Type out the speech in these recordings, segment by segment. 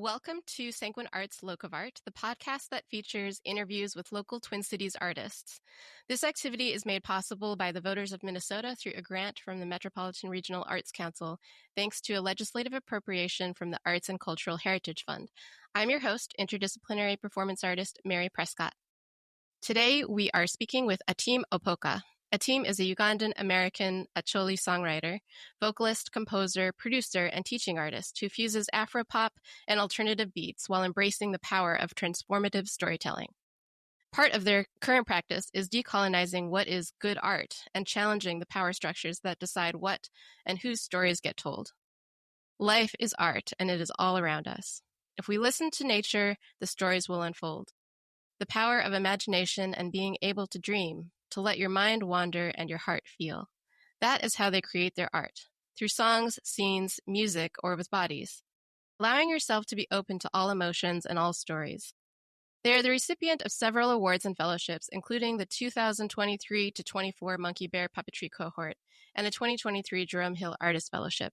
Welcome to Sanguine Arts Locavart, the podcast that features interviews with local Twin Cities artists. This activity is made possible by the voters of Minnesota through a grant from the Metropolitan Regional Arts Council, thanks to a legislative appropriation from the Arts and Cultural Heritage Fund. I'm your host, interdisciplinary performance artist Mary Prescott. Today, we are speaking with Atim Opoka. Atim is a Ugandan American Acholi songwriter, vocalist, composer, producer, and teaching artist who fuses Afropop and alternative beats while embracing the power of transformative storytelling. Part of their current practice is decolonizing what is good art and challenging the power structures that decide what and whose stories get told. Life is art, and it is all around us. If we listen to nature, the stories will unfold. The power of imagination and being able to dream, to let your mind wander and your heart feel. That is how they create their art, through songs, scenes, music, or with bodies, allowing yourself to be open to all emotions and all stories. They are the recipient of several awards and fellowships, including the 2023-24 Monkey Bear Puppetry Cohort and the 2023 Jerome Hill Artist Fellowship.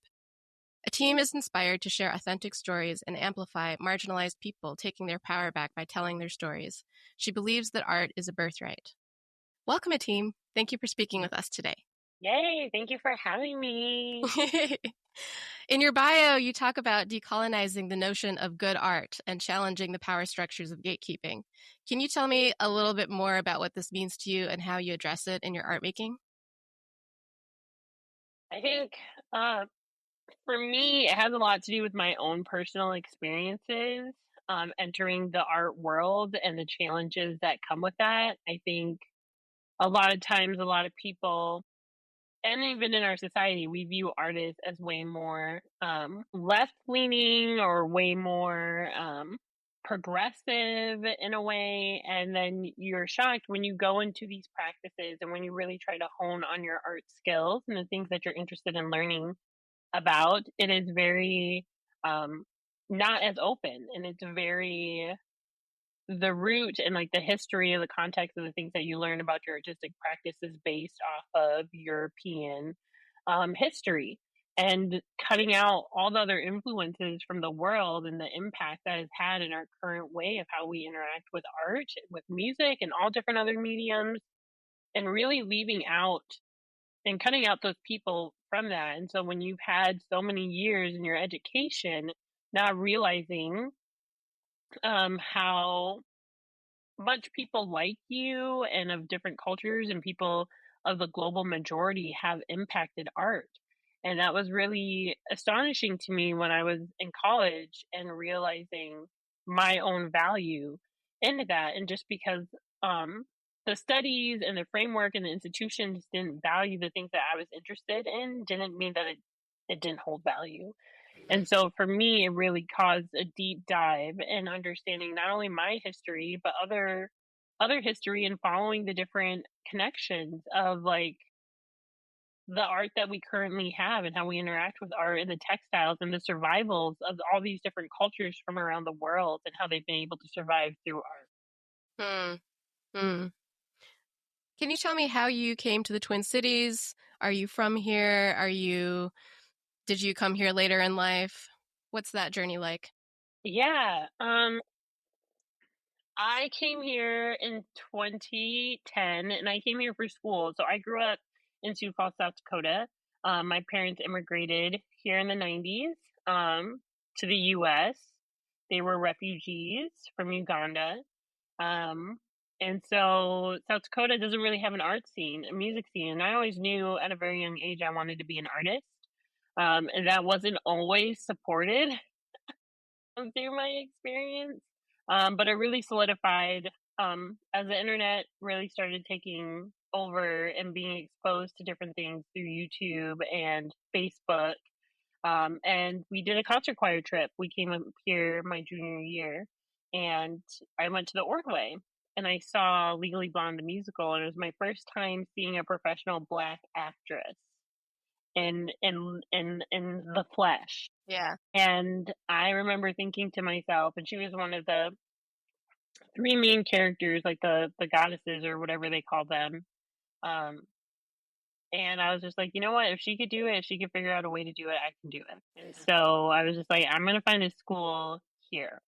Atim is inspired to share authentic stories and amplify marginalized people taking their power back by telling their stories. She believes that art is a birthright. Welcome, Atim. Thank you for speaking with us today. Yay, thank you for having me. In your bio, you talk about decolonizing the notion of good art and challenging the power structures of gatekeeping. Can you tell me a little bit more about what this means to you and how you address it in your art making? I think for me, it has a lot to do with my own personal experiences, entering the art world and the challenges that come with that. I think a lot of times, a lot of people, and even in our society, we view artists as way more left-leaning or way more progressive in a way, and then you're shocked when you go into these practices and when you really try to hone on your art skills and the things that you're interested in learning about. It is very not as open, and it's very the root and like the history of the context of the things that you learn about your artistic practice is based off of European history, and cutting out all the other influences from the world and the impact that has had in our current way of how we interact with art, with music, and all different other mediums, and really leaving out and cutting out those people from that. And so when you've had so many years in your education, not realizing how much people like you and of different cultures and people of the global majority have impacted art. And that was really astonishing to me when I was in college and realizing my own value into that. And just because the studies and the framework and the institutions didn't value the things that I was interested in, didn't mean that it didn't hold value. And so for me, it really caused a deep dive in understanding not only my history, but other history, and following the different connections of like the art that we currently have and how we interact with art and the textiles and the survivals of all these different cultures from around the world and how they've been able to survive through art. Can you tell me how you came to the Twin Cities? Are you from here? Did you come here later in life? What's that journey like? Yeah. I came here in 2010, and I came here for school. So I grew up in Sioux Falls, South Dakota. My parents immigrated here in the 90s to the U.S. They were refugees from Uganda. And so South Dakota doesn't really have an art scene, a music scene. And I always knew at a very young age I wanted to be an artist. And that wasn't always supported through my experience. But it really solidified as the internet really started taking over and being exposed to different things through YouTube and Facebook. And we did a concert choir trip. We came up here my junior year, and I went to the Ordway and I saw Legally Blonde the musical, and it was my first time seeing a professional Black actress in the flesh. Yeah. And I remember thinking to myself, and she was one of the three main characters, like the goddesses or whatever they call them. And I was just like, you know what? If she could do it, if she could figure out a way to do it, I can do it. And so I was just like, I'm going to find a school here.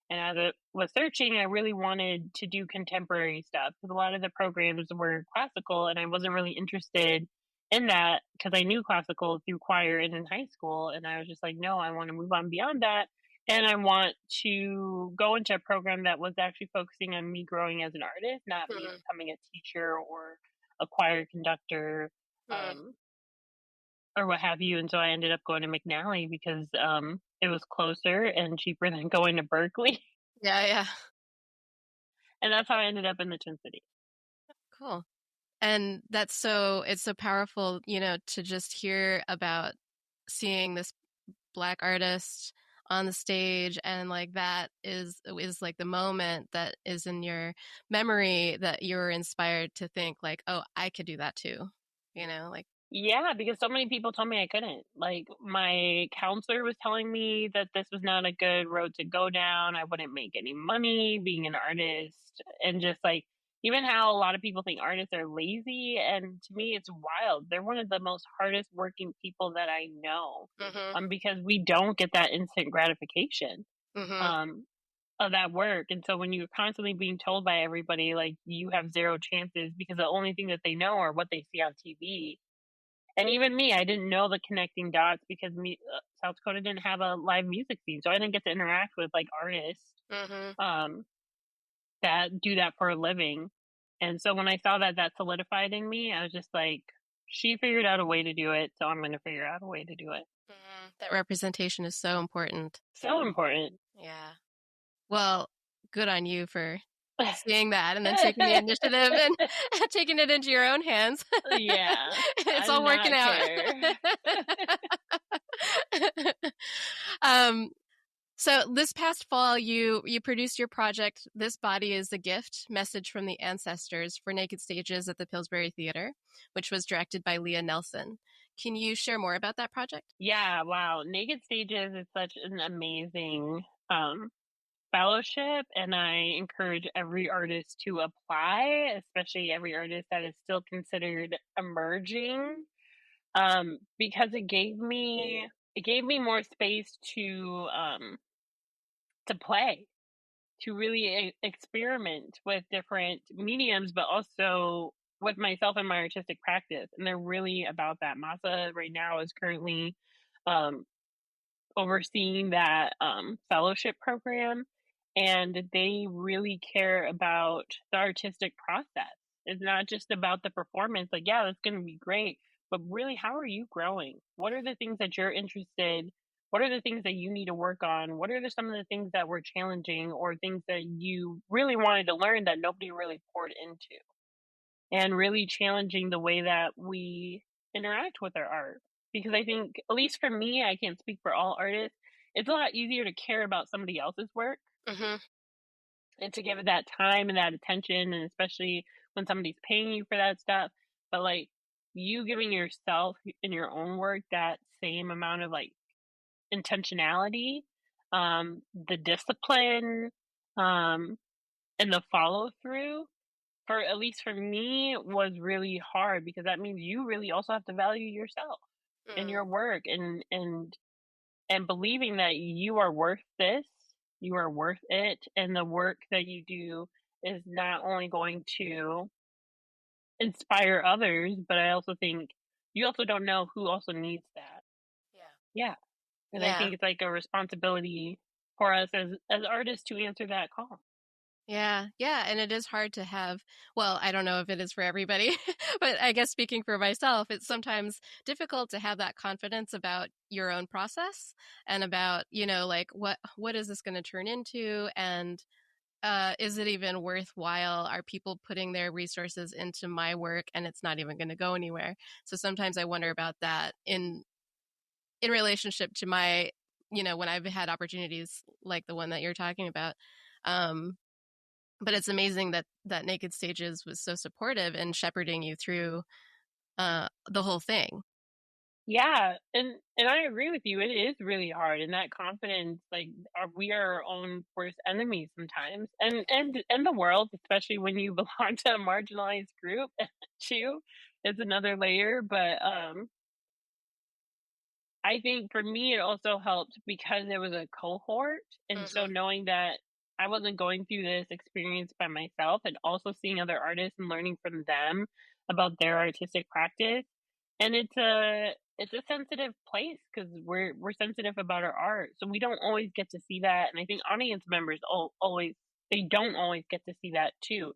And as I was searching, I really wanted to do contemporary stuff because a lot of the programs were classical, and I wasn't really interested in that because I knew classical through choir and in high school. And I was just like, no, I want to move on beyond that. And I want to go into a program that was actually focusing on me growing as an artist, not me Mm, becoming a teacher or a choir conductor. mm. Um, or what have you, and so I ended up going to McNally because, it was closer and cheaper than going to Berkeley, Yeah, yeah. and that's how I ended up in the Twin Cities. Cool. And that's so it's so powerful, to just hear about seeing this Black artist on the stage, and like that is like the moment that is in your memory that you're inspired to think like, oh, I could do that too. Like, Yeah, because so many people told me I couldn't. Like, my counselor was telling me that this was not a good road to go down, I wouldn't make any money being an artist, and just, like, even how a lot of people think artists are lazy, and to me, it's wild. They're one of the most hardest working people that I know, mm-hmm, because we don't get that instant gratification. mm-hmm, Um, of that work, and so when you're constantly being told by everybody, like, you have 0 chances because the only thing that they know are what they see on TV, and even me, I didn't know the connecting dots because South Dakota didn't have a live music scene, so I didn't get to interact with, like, artists, mm-hmm. um, that do that for a living, and so when I saw that that solidified in me, I was just like, "She figured out a way to do it, so I'm gonna figure out a way to do it." That representation is so important. So important. Yeah. Well, good on you for seeing that and then taking the initiative and taking it into your own hands. Yeah, I It's did all working not out. care. um, so this past fall, you produced your project, This Body is a Gift, Message from the Ancestors for Naked Stages at the Pillsbury Theater, which was directed by Leah Nelson. Can you share more about that project? Yeah, wow, Naked Stages is such an amazing, fellowship, and I encourage every artist to apply, especially every artist that is still considered emerging, because it gave me more space to play, to really experiment with different mediums, but also with myself and my artistic practice, and they're really about that. Masa right now is currently um, overseeing that fellowship program, and they really care about the artistic process. It's not just about the performance, like, yeah, that's going to be great, but really, how are you growing? What are the things that you're interested? What are the things that you need to work on? What are some of the things that were challenging or things that you really wanted to learn that nobody really poured into? And really challenging the way that we interact with our art. Because I think, at least for me, I can't speak for all artists, it's a lot easier to care about somebody else's work Mm-hmm. and to give it that time and that attention, and especially when somebody's paying you for that stuff. But like, you giving yourself in your own work that same amount of like intentionality, the discipline, um, and the follow through, for at least for me, was really hard because that means you really also have to value yourself and Mm, your work, and believing that you are worth this, you are worth it, and the work that you do is not only going to inspire others, but I also think you also don't know who also needs that. yeah. Yeah, and I Yeah. think it's like a responsibility for us as artists to answer that call. Yeah, yeah, and it is hard to have, well, I don't know if it is for everybody, but I guess speaking for myself, it's sometimes difficult to have that confidence about your own process and about, like what is this going to turn into, and is it even worthwhile? Are people putting their resources into my work and it's not even going to go anywhere? So sometimes I wonder about that in relationship to my, when I've had opportunities like the one that you're talking about. Um but it's amazing that Naked Stages was so supportive and shepherding you through the whole thing. Yeah, and I agree with you. It is really hard, and that confidence, like, we are our own worst enemies sometimes, and the world, especially when you belong to a marginalized group, too, is another layer. But I think for me, it also helped because it was a cohort, and so Mhm. knowing that I wasn't going through this experience by myself and also seeing other artists and learning from them about their artistic practice, and it's a sensitive place because we 'cause we're sensitive about our art, so we don't always get to see that, and I think audience members always they don't always get to see that too,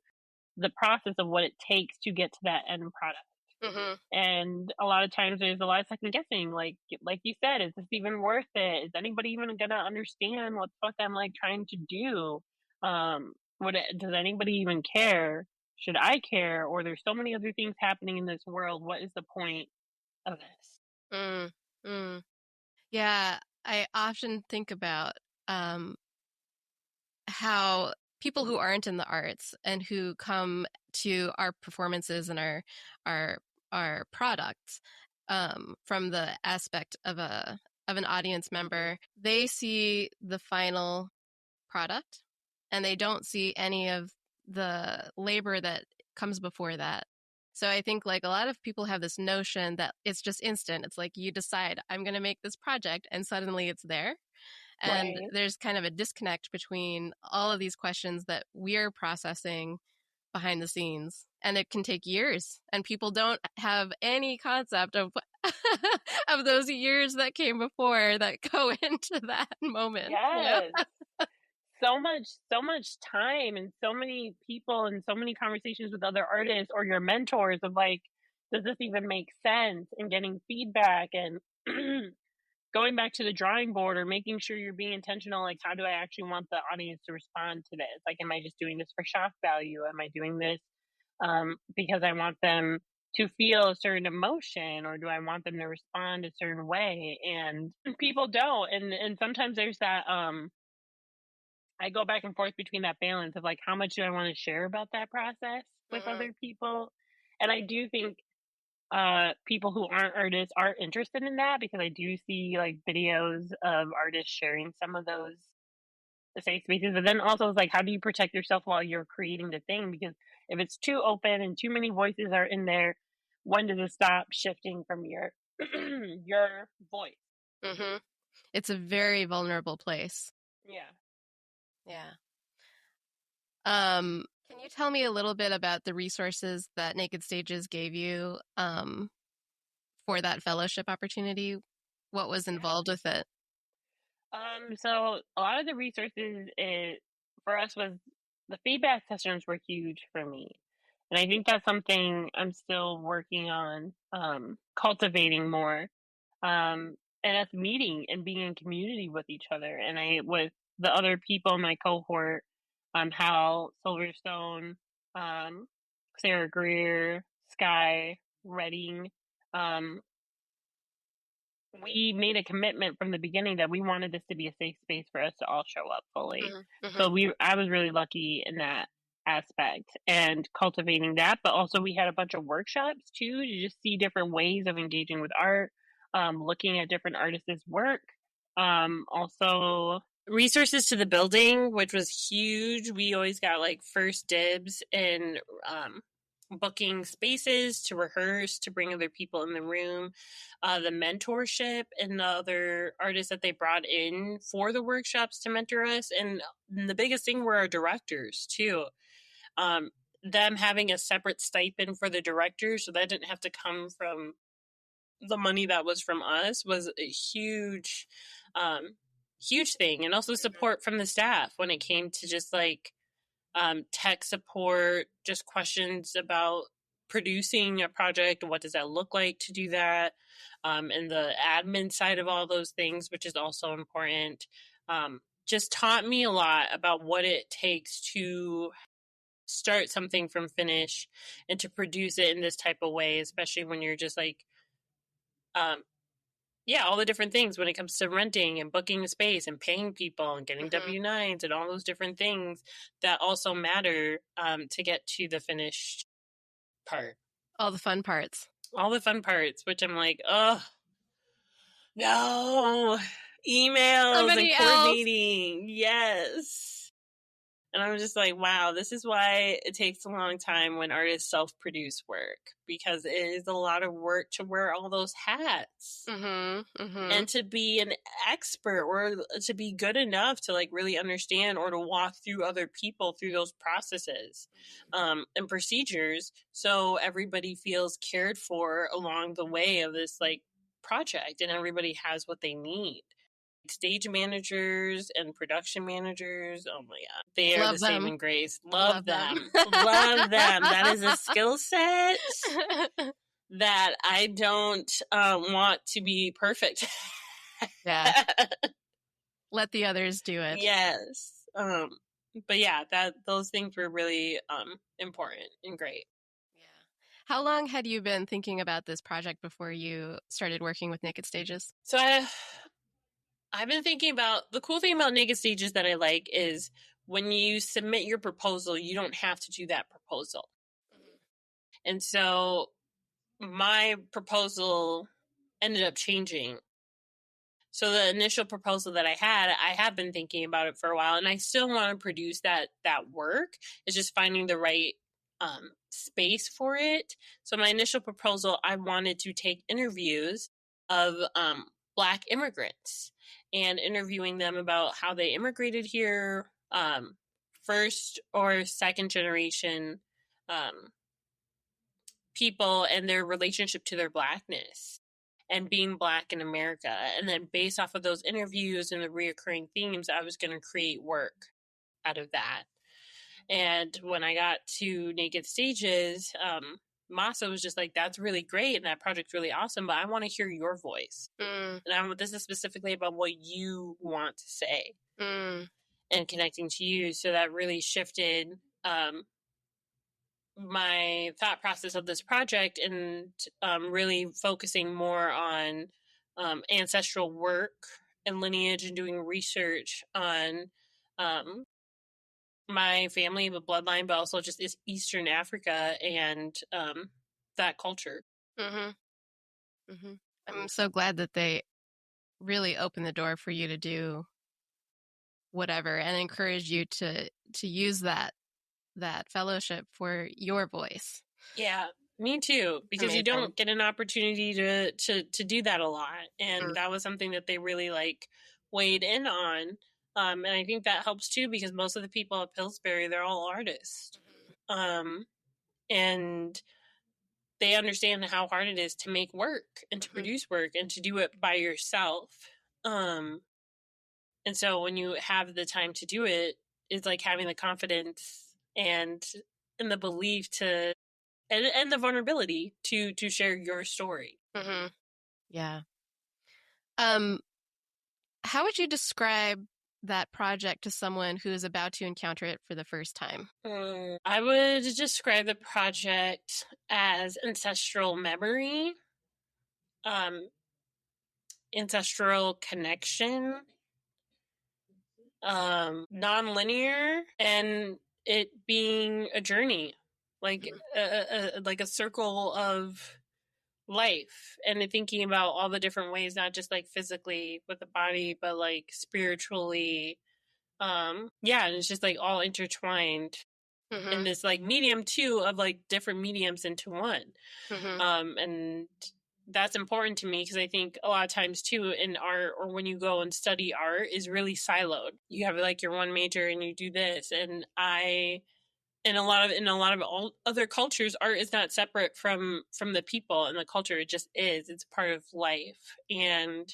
the process of what it takes to get to that end product. Mhm. And a lot of times there's a lot of second guessing, like you said, is this even worth it? Is anybody even gonna understand what the fuck I'm like trying to do? Does anybody even care? Should I care? Or there's so many other things happening in this world. What is the point of this? Mm. Mm. Yeah, I often think about um, how people who aren't in the arts and who come to our performances and our our products from the aspect of an audience member, they see the final product and they don't see any of the labor that comes before that. So I think like a lot of people have this notion that it's just instant. It's like you decide I'm going to make this project and suddenly it's there. And Right. there's kind of a disconnect between all of these questions that we're processing behind the scenes. And it can take years, and people don't have any concept of of those years that came before that go into that moment, you know? Yes. So much time and so many people and so many conversations with other artists or your mentors of like, does this even make sense? And getting feedback and going back to the drawing board or making sure you're being intentional, like how do I actually want the audience to respond to this? Like, am I just doing this for shock value? Am I doing this because I want them to feel a certain emotion, or do I want them to respond a certain way? And people don't, and sometimes there's that I go back and forth between that balance of like how much do I want to share about that process with Mhm. other people. And I do think people who aren't artists are interested in that because I do see like videos of artists sharing some of those safe spaces. But then also it's like how do you protect yourself while you're creating the thing? Because if it's too open and too many voices are in there, when does it stop shifting from your your voice? Mhm. It's a very vulnerable place. Yeah. Yeah. Can you tell me a little bit about the resources that Naked Stages gave you for that fellowship opportunity? What was Yeah. involved with it? So a lot of the resources for us was the feedback sessions were huge for me. And I think that's something I'm still working on cultivating more. And us meeting and being in community with each other. And I with the other people in my cohort, Hal, Silverstone, um, Sarah Greer, Sky, Redding, um, we made a commitment from the beginning that we wanted this to be a safe space for us to all show up fully. Mhm. So Mhm. I was really lucky in that aspect and cultivating that, but also we had a bunch of workshops too to just see different ways of engaging with art, looking at different artists' work. Also resources to the building, which was huge. We always got like first dibs in booking spaces to rehearse, to bring other people in the room, the mentorship and the other artists that they brought in for the workshops to mentor us. And the biggest thing were our directors, too. Um, them having a separate stipend for the directors, so that didn't have to come from the money that was from us, was a um, huge thing. And also support from the staff when it came to just like tech support, just questions about producing a project. What does that look like to do that? And the admin side of all those things, which is also important. Just taught me a lot about what it takes to start something from finish and to produce it in this type of way, especially when you're just like, um, yeah, all the different things when it comes to renting and booking a space and paying people and getting Mhm. W-9s and all those different things that also matter to get to the finished part. All the fun parts. All the fun parts, which I'm like, oh, no, emails and Somebody else. coordinating. Yes. And I'm just like, wow, this is why it takes a long time when artists self-produce work, because it is a lot of work to wear all those hats and to be an expert or to be good enough to like really understand or to walk through other people through those processes and procedures, so everybody feels cared for along the way of this like project and everybody has what they need. Stage managers and production managers, oh my god, they are Love the them. saving grace. Love them. Love them. That is a skill set that I don't want to be perfect. Yeah. Let the others do it. Yes. But yeah, those things were really important and great. Yeah. How long had you been thinking about this project before you started working with Naked Stages? So I've been thinking about, the cool thing about Naked Stages that I like is when you submit your proposal, you don't have to do that proposal. And so my proposal ended up changing. So the initial proposal that I have been thinking about it for a while, and I still want to produce that work. It's just finding the right space for it. So my initial proposal, I wanted to take interviews of Black immigrants and interviewing them about how they immigrated here, first or second generation people, and their relationship to their Blackness and being Black in America. And then based off of those interviews and the reoccurring themes, I was going to create work out of that. And when I got to Naked Stages, Masa was just like, that's really great and that project's really awesome, but I want to hear your voice. And this is specifically about what you want to say and connecting to you. So that really shifted my thought process of this project, and really focusing more on ancestral work and lineage and doing research on my family, the bloodline, but also just Eastern Africa and that culture. I'm so glad that they really opened the door for you to do whatever and encourage you to use that fellowship for your voice. Yeah, me too, because Amazing. you don't get an opportunity to do that a lot, and that was something that they really like weighed in on. And I think that helps too, because most of the people at Pillsbury, they're all artists, and they understand how hard it is to make work and to produce work and to do it by yourself. And so when you have the time to do it, it's like having the confidence and the belief to and the vulnerability to share your story. Yeah. How would you describe that project to someone who is about to encounter it for the first time? I would describe the project as ancestral memory, ancestral connection, non-linear, and it being a journey, like a circle of life, and thinking about all the different ways, not just like physically with the body, but like spiritually. Yeah, and it's just like all intertwined in this like medium too, of like different mediums into one. And that's important to me, because I think a lot of times too in art, or when you go and study art, is really siloed. You have like your one major and you do this, and in a lot of all other cultures, art is not separate from the people and the culture. It just is. It's part of life. And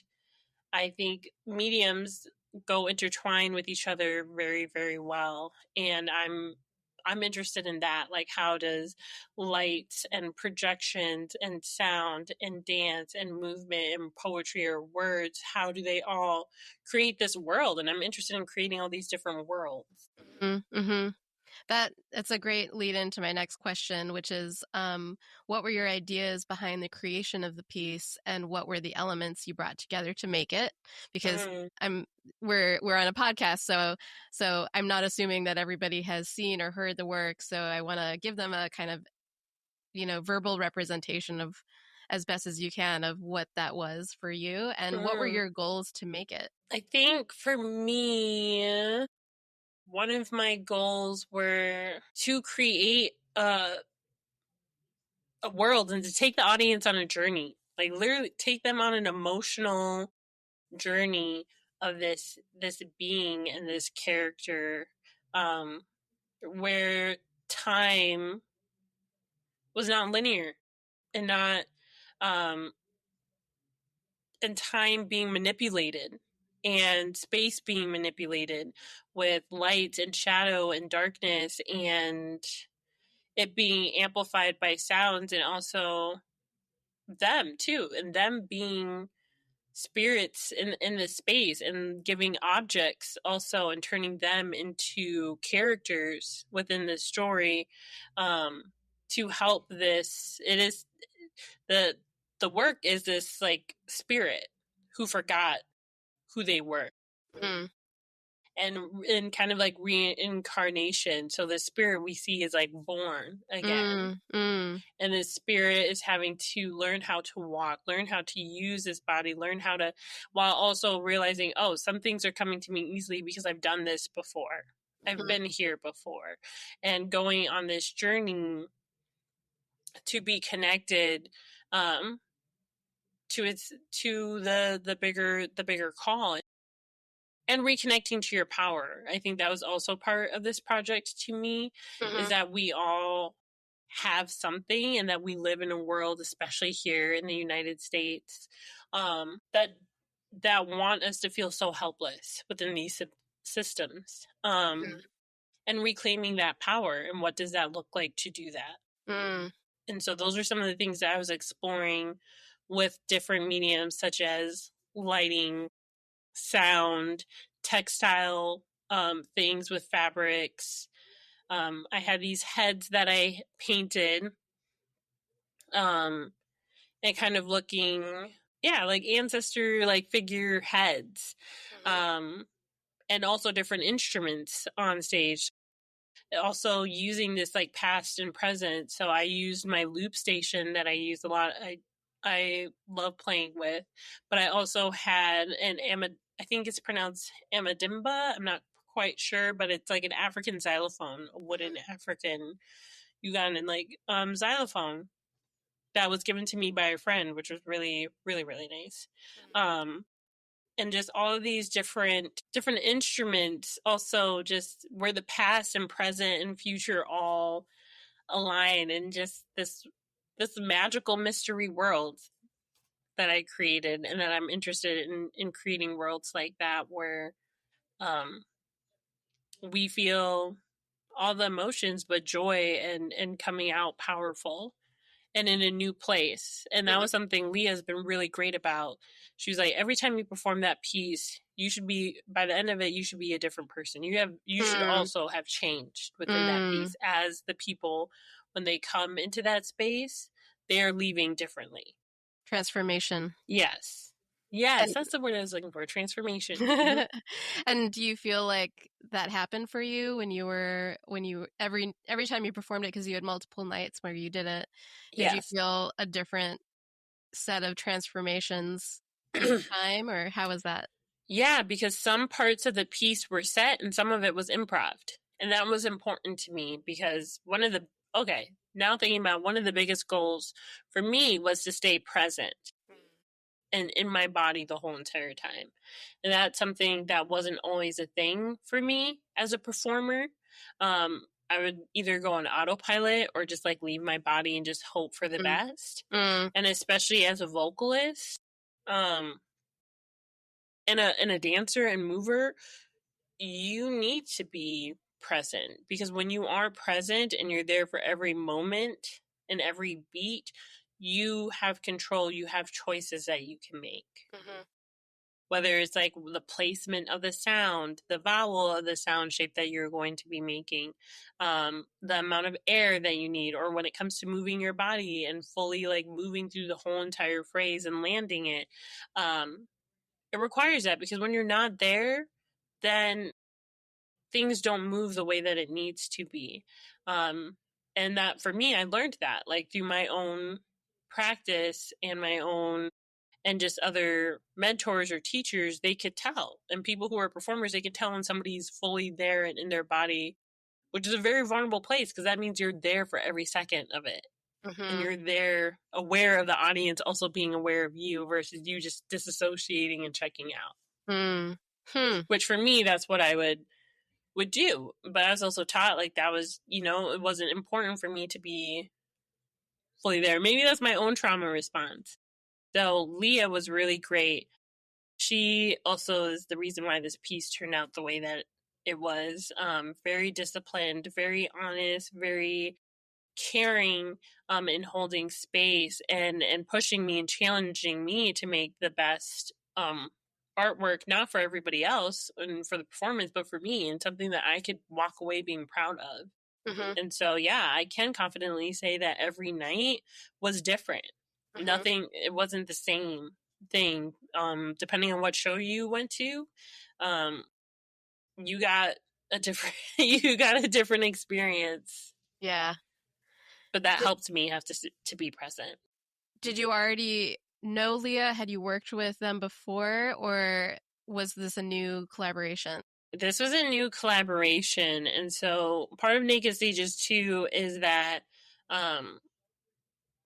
I think mediums go intertwine with each other very, very well. And I'm interested in that. Like, how does light and projections and sound and dance and movement and poetry or words, how do they all create this world? And I'm interested in creating all these different worlds. That's a great lead into my next question, which is, what were your ideas behind the creation of the piece, and what were the elements you brought together to make it? Because we're on a podcast, so I'm not assuming that everybody has seen or heard the work. So I want to give them a kind of, verbal representation of, as best as you can, of what that was for you, and what were your goals to make it? I think for me, one of my goals were to create a world and to take the audience on a journey, like literally take them on an emotional journey of this being and this character, where time was not linear and not um and time being manipulated and space being manipulated with light and shadow and darkness, and it being amplified by sounds, and also them too, and them being spirits in this space, and giving objects also and turning them into characters within the story, to help this. It is the work is this like spirit who forgot who they were, Mm. and kind of like reincarnation. So the spirit we see is like born again, and the spirit is having to learn how to walk, learn how to use this body, learn how to, while also realizing, oh, some things are coming to me easily because I've done this before, I've been here before, and going on this journey to be connected, to the bigger call, and reconnecting to your power. I think that was also part of this project to me, is that we all have something, and that we live in a world, especially here in the United States, that want us to feel so helpless within these systems, and reclaiming that power, and what does that look like to do that. And so those are some of the things that I was exploring with different mediums, such as lighting, sound, textile, things with fabrics. I had these heads that I painted, and kind of looking, yeah, like ancestor, like figure heads, and also different instruments on stage. Also using this like past and present. So I used my loop station that I use a lot. I love playing with, but I also had I think it's pronounced amadimba. I'm not quite sure, but it's like an African xylophone, a wooden African Ugandan like xylophone that was given to me by a friend, which was really, really, really nice. And just all of these different instruments, also just where the past and present and future all align, and just this magical mystery world that I created, and that I'm interested in creating worlds like that, where we feel all the emotions but joy, and coming out powerful and in a new place. And that was something Leah's been really great about. She was like, every time you perform that piece, you should be, by the end of it, you should be a different person. You should also have changed within that piece, as the people, when they come into that space, they're leaving differently. Transformation. Yes. Yes, that's the word I was looking for. Transformation. And do you feel like that happened for you when you every time you performed it, because you had multiple nights where you did it, did you feel a different set of transformations each time, or how was that? Yeah, because some parts of the piece were set and some of it was improv. And that was important to me, because now thinking about, one of the biggest goals for me was to stay present and in my body the whole entire time. And that's something that wasn't always a thing for me as a performer. I would either go on autopilot or just like leave my body and just hope for the best. And especially as a vocalist, and a dancer and mover, you need to be present, because when you are present and you're there for every moment and every beat, you have control, you have choices that you can make. Whether it's like the placement of the sound, the vowel of the sound shape that you're going to be making, the amount of air that you need, or when it comes to moving your body and fully like moving through the whole entire phrase and landing it, it requires that, because when you're not there, then things don't move the way that it needs to be. And that for me, I learned that like through my own practice and my own and just other mentors or teachers, they could tell. And people who are performers, they could tell when somebody's fully there and in their body, which is a very vulnerable place because that means you're there for every second of it. And you're there aware of the audience also being aware of you versus you just disassociating and checking out. Which for me, that's what I would do. But I was also taught like that was, it wasn't important for me to be fully there. Maybe that's my own trauma response. So Leah was really great. She also is the reason why this piece turned out the way that it was. Very disciplined, very honest, very caring, in holding space and pushing me and challenging me to make the best artwork, not for everybody else and for the performance, but for me, and something that I could walk away being proud of. And so, yeah, I can confidently say that every night was different. Nothing, it wasn't the same thing. Depending on what show you went to, you got a different you got a different experience. Yeah. But that helped me have to be present. Did you already know Leah? Had you worked with them before, or was this a new collaboration? This was a new collaboration, and so part of Naked Stages 2 is that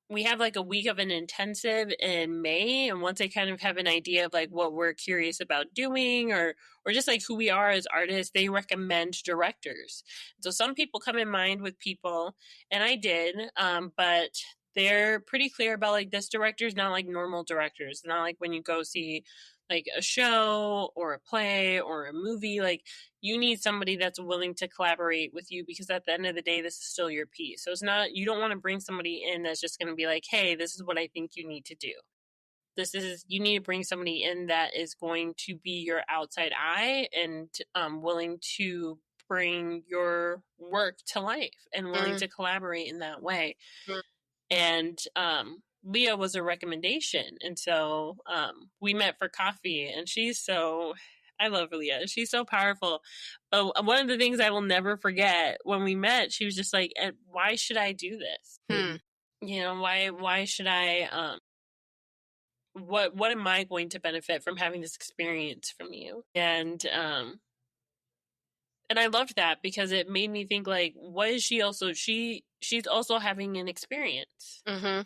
we have like a week of an intensive in May, and once I kind of have an idea of like what we're curious about doing or just like who we are as artists, they recommend directors. So some people come in mind with people, and I did, but they're pretty clear about like this director is not like normal directors. It's not like when you go see like a show or a play or a movie, like you need somebody that's willing to collaborate with you because at the end of the day, this is still your piece. So it's not, you don't want to bring somebody in that's just going to be like, hey, this is what I think you need to do. You need to bring somebody in that is going to be your outside eye and willing to bring your work to life and willing to collaborate in that way. And Leah was a recommendation. And so we met for coffee, and I love Leah. She's so powerful. But one of the things I will never forget when we met, she was just like, why should I do this? Why should I, what am I going to benefit from having this experience from you? And I loved that because it made me think like, what is she also, she's also having an experience. And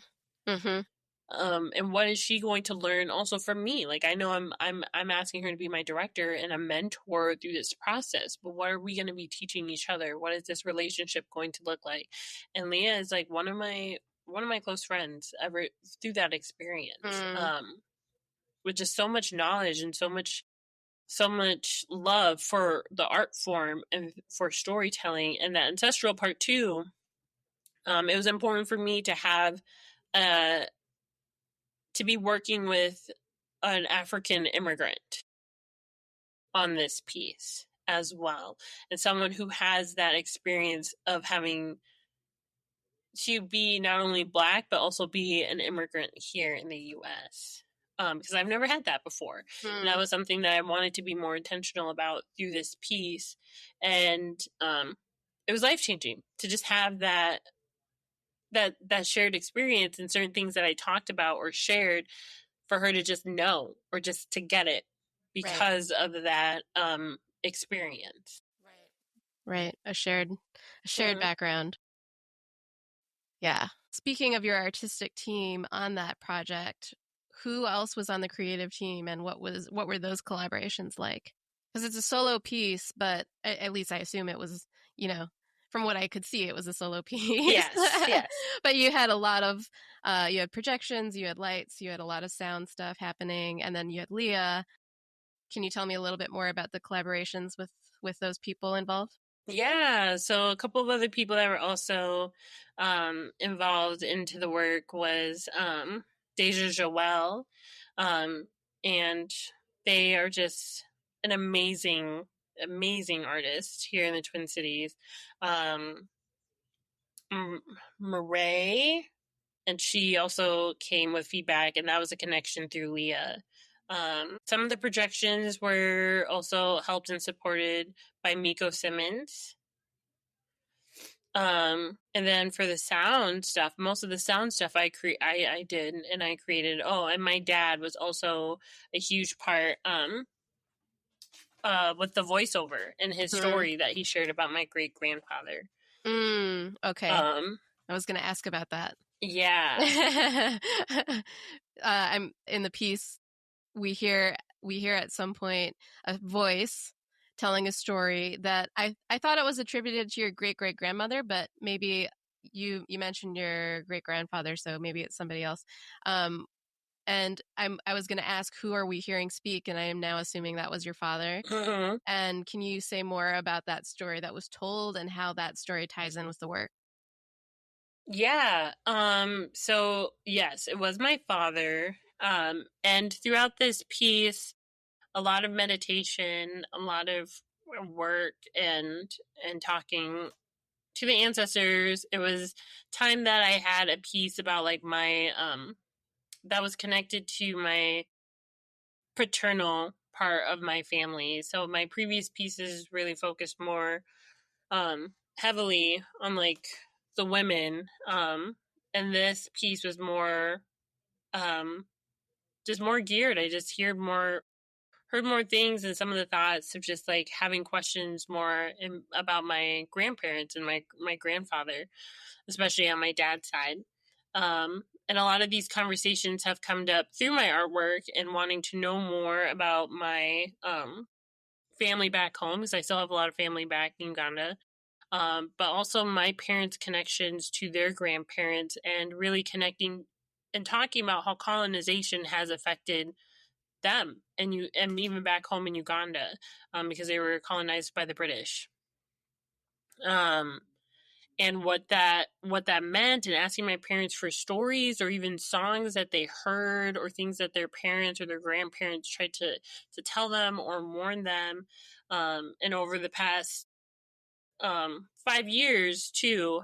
what is she going to learn also from me? Like I know I'm asking her to be my director and a mentor through this process, but what are we going to be teaching each other? What is this relationship going to look like? And Leah is like one of my close friends ever through that experience. With just so much knowledge and so much love for the art form and for storytelling, and that ancestral part too. It was important for me to have to be working with an African immigrant on this piece as well, and someone who has that experience of having to be not only Black but also be an immigrant here in the U.S. Because I've never had that before, and that was something that I wanted to be more intentional about through this piece, and it was life-changing to just have that shared experience and certain things that I talked about or shared for her to just know or just to get it because of that experience. Right. A shared background. Yeah. Speaking of your artistic team on that project, who else was on the creative team and what were those collaborations like? Because it's a solo piece, but at least I assume it was, from what I could see, it was a solo piece. Yes. But you had a lot of, you had projections, you had lights, you had a lot of sound stuff happening, and then you had Leah. Can you tell me a little bit more about the collaborations with those people involved? Yeah, so a couple of other people that were also involved into the work was Deja Joelle, and they are just an amazing artist here in the Twin Cities. Marae, and she also came with feedback, and that was a connection through Leah. Some of the projections were also helped and supported by Miko Simmons. And then for the sound stuff, most of the sound stuff I did, and I created. Oh, and my dad was also a huge part, with the voiceover and his story that he shared about my great grandfather. Okay. I was going to ask about that. Yeah. I'm in the piece. We hear at some point a voice telling a story that I thought it was attributed to your great great grandmother, but maybe you mentioned your great grandfather, so maybe it's somebody else. And I was going to ask, who are we hearing speak? And I am now assuming that was your father. Mm-hmm. And can you say more about that story that was told and how that story ties in with the work? Yeah. So yes, it was my father. And throughout this piece, a lot of meditation, a lot of work, and talking to the ancestors. It was time that I had a piece about like my that was connected to my paternal part of my family. So my previous pieces really focused more heavily on like the women, and this piece was more um just more geared. I just heard more things, and some of the thoughts of just like having questions more about my grandparents and my grandfather, especially on my dad's side. And a lot of these conversations have come up through my artwork and wanting to know more about my family back home, because I still have a lot of family back in Uganda. But also my parents' connections to their grandparents, and really connecting and talking about how colonization has affected them, and even back home in Uganda, because they were colonized by the British. Um, and what that meant, and asking my parents for stories or even songs that they heard, or things that their parents or their grandparents tried to tell them or warn them. And over the past 5 years too,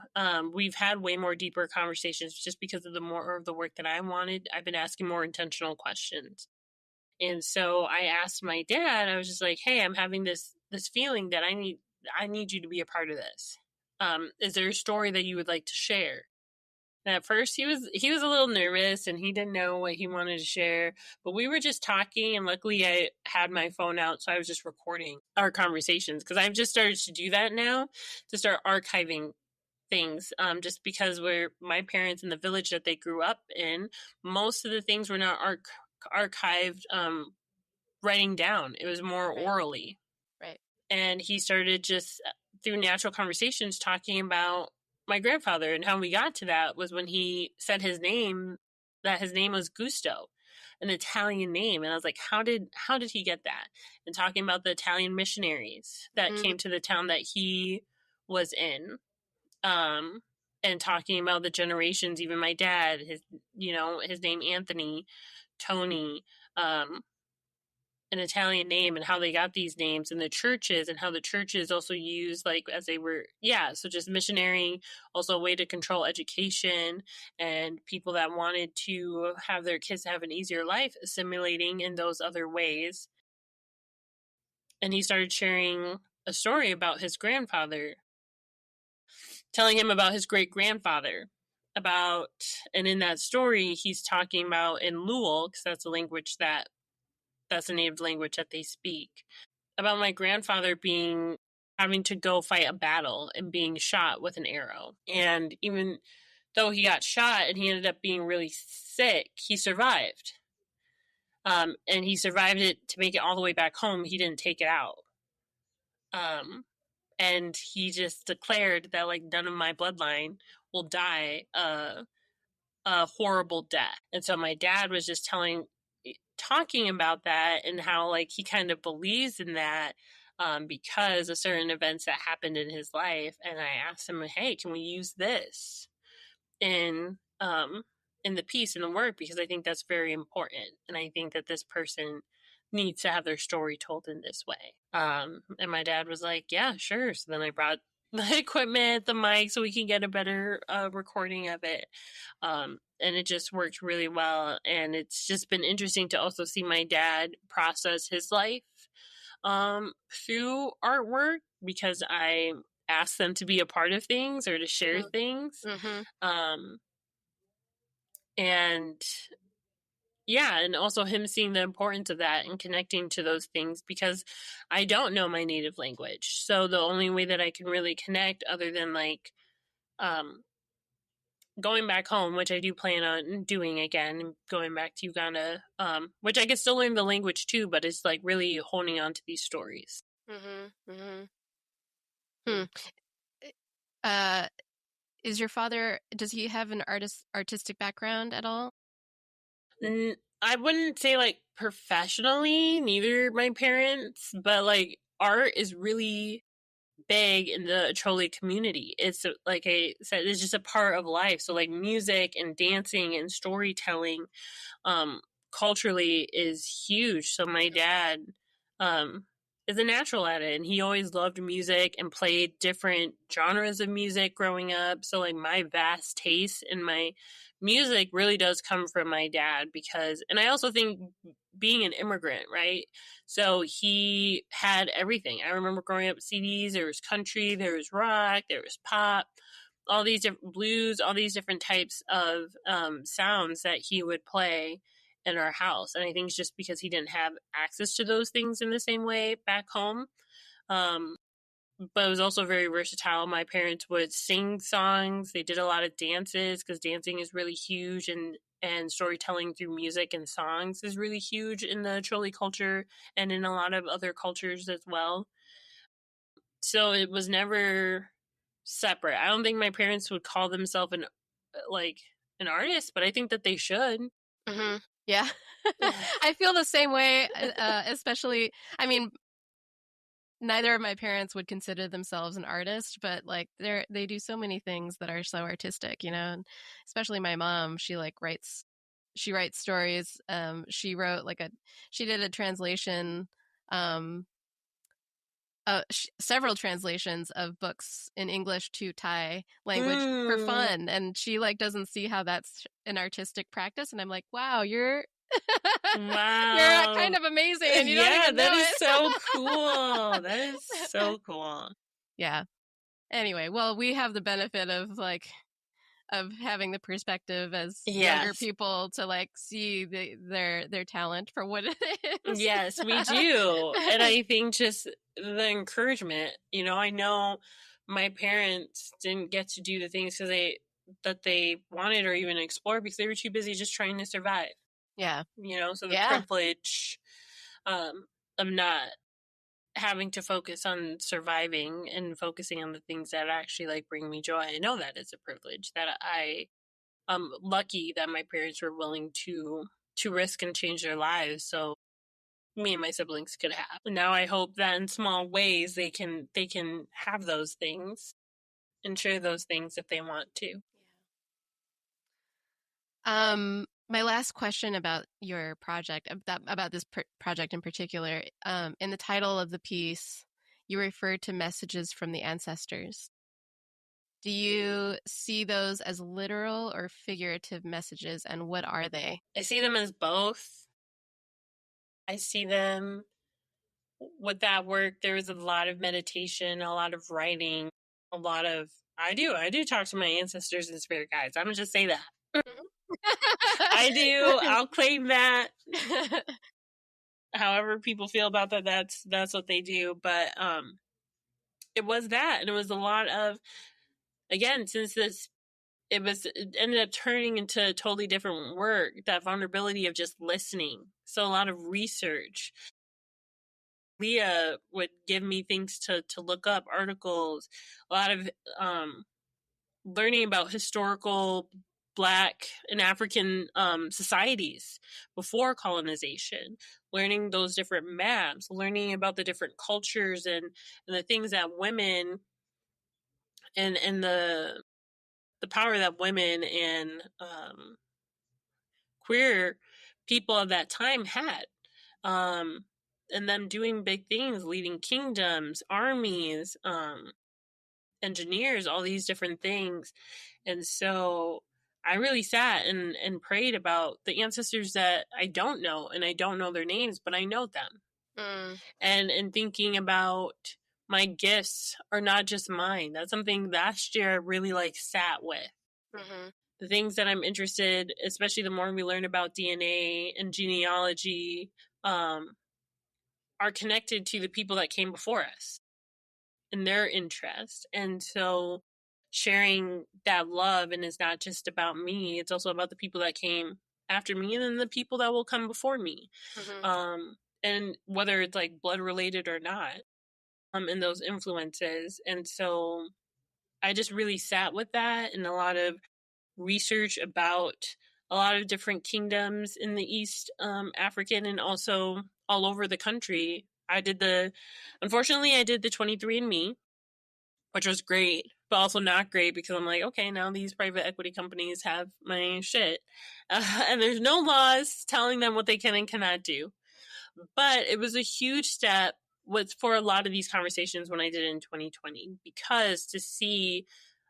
we've had way more deeper conversations, just because of the more of the work that I wanted. I've been asking more intentional questions. And so I asked my dad, I was just like, hey, I'm having this feeling that I need you to be a part of this. Is there a story that you would like to share? And at first he was a little nervous, and he didn't know what he wanted to share, but we were just talking, and luckily I had my phone out, so I was just recording our conversations, because I've just started to do that now, to start archiving things, just because we're my parents in the village that they grew up in, most of the things were not archived, writing down. It was more orally. Right. And he started just through natural conversations talking about my grandfather, and how we got to that was when he said his name, that his name was Gusto, an Italian name. And I was like, how did he get that? And talking about the Italian missionaries that came to the town that he was in, and talking about the generations, even my dad, his name Anthony, Tony, an Italian name, and how they got these names, and the churches, and how the churches also used, like, as they were, so just missionary, also a way to control education, and people that wanted to have their kids have an easier life, assimilating in those other ways. And he started sharing a story about his grandfather, telling him about his great grandfather, and in that story he's talking about in Luo, because that's a language that's a native language that they speak, about my grandfather having to go fight a battle and being shot with an arrow. And even though he got shot and he ended up being really sick, he survived. And he survived it to make it all the way back home. He didn't take it out. And he just declared that, like, none of my bloodline will die a horrible death. And so my dad was just talking about that, and how, like, he kind of believes in that, because of certain events that happened in his life. And I asked him, hey, can we use this in the piece, in the work, because I think that's very important, and I think that this person needs to have their story told in this way. And my dad was like, yeah, sure. So then I brought the equipment, the mic, so we can get a better recording of it. And it just worked really well. And it's just been interesting to also see my dad process his life through artwork, because ask them to be a part of things or to share things. Mm-hmm. And yeah, and also him seeing the importance of that and connecting to those things, because I don't know my native language. So the only way that I can really connect, other than like going back home, which I do plan on doing again, going back to Uganda, which I can still learn the language too, but it's like really honing on to these stories. Mm-hmm. Mm-hmm. Hmm. Uh, is your father, does he have an artistic background at all? I wouldn't say like professionally, neither my parents, but like art is really big in the Acholi community. It's like I said, it's just a part of life. So like music and dancing and storytelling, um, culturally is huge. So my dad, um, is a natural at it, and he always loved music and played different genres of music growing up. So like my vast taste in my music really does come from my dad, because, and I also think being an immigrant, right? So he had everything. I remember growing up with CDs. There was country, there was rock, there was pop, all these different blues, all these different types of sounds that he would play in our house. And I think it's just because he didn't have access to those things in the same way back home. Um, but it was also very versatile. My parents would sing songs. They did a lot of dances, because dancing is really huge, and storytelling through music and songs is really huge in the Choli culture and in a lot of other cultures as well. So it was never separate. I don't think my parents would call themselves an artist, but I think that they should. Mm-hmm. Yeah. I feel the same way, especially, I mean, neither of my parents would consider themselves an artist, but like they do so many things that are so artistic, you know, and especially my mom, she writes stories. She wrote she did a translation, um, several translations of books in English to Thai language for fun, and she like doesn't see how that's an artistic practice, and I'm like, wow, you're you're Wow. kind of amazing, and you don't Yeah, even that know is it. so cool. That is so cool. Yeah. Anyway, well, we have the benefit of having the perspective as younger Yes. people to like see their talent for what it is. Yes, we do. And I think just the encouragement, I know my parents didn't get to do the things that they wanted or even explore, because they were too busy just trying to survive. Yeah. So the Yeah. privilege, of not having to focus on surviving and focusing on the things that actually like bring me joy. I know that is a privilege that I'm lucky that my parents were willing to risk and change their lives so me and my siblings could have. Now I hope that in small ways they can have those things and share those things if they want to. My last question about your project, about this project in particular, in the title of the piece, you refer to messages from the ancestors. Do you see those as literal or figurative messages, and what are they? I see them as both. I see them with that work. There is a lot of meditation, a lot of writing, a lot of I do talk to my ancestors and spirit guides. I'm gonna just say that. I do. I'll claim that. However people feel about that, that's what they do. But it was that, and it was a lot of, again, since it ended up turning into totally different work, that vulnerability of just listening. So a lot of research. Leah would give me things to look up, articles, a lot of learning about historical Black and African societies before colonization, learning those different maps, learning about the different cultures and the things that women and the power that women and queer people of that time had. Um, and them doing big things, leading kingdoms, armies, engineers, all these different things. And so I really sat and prayed about the ancestors that I don't know, and I don't know their names, but I know them. Mm. And thinking about my gifts are not just mine. That's something last year I really like sat with. Mm-hmm. The things that I'm interested, especially the more we learn about DNA and genealogy, are connected to the people that came before us and their interest. And so sharing that love, and it's not just about me, it's also about the people that came after me and then the people that will come before me. Mm-hmm. And whether it's like blood related or not, and those influences. And so I just really sat with that and a lot of research about a lot of different kingdoms in the East African and also all over the country. Unfortunately, I did the 23andMe, which was great, but also not great because I'm like, okay, now these private equity companies have my shit. And there's no laws telling them what they can and cannot do. But it was a huge step for a lot of these conversations when I did it in 2020, because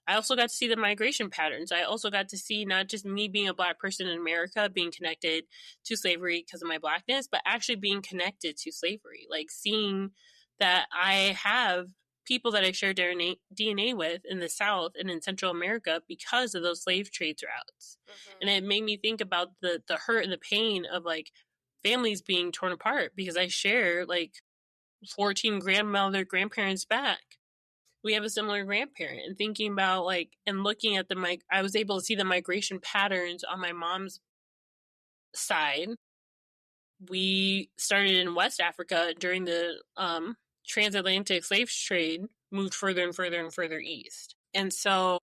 I also got to see the migration patterns. I also got to see not just me being a Black person in America being connected to slavery because of my Blackness, but actually being connected to slavery. Like seeing that I have people that I share DNA with in the South and in Central America because of those slave trade routes. Mm-hmm. And it made me think about the hurt and the pain of like families being torn apart because I share like 14 grandparents back. We have a similar grandparent, and thinking about like and looking at I was able to see the migration patterns on my mom's side. We started in West Africa during the transatlantic slave trade, moved further and further and further east. And so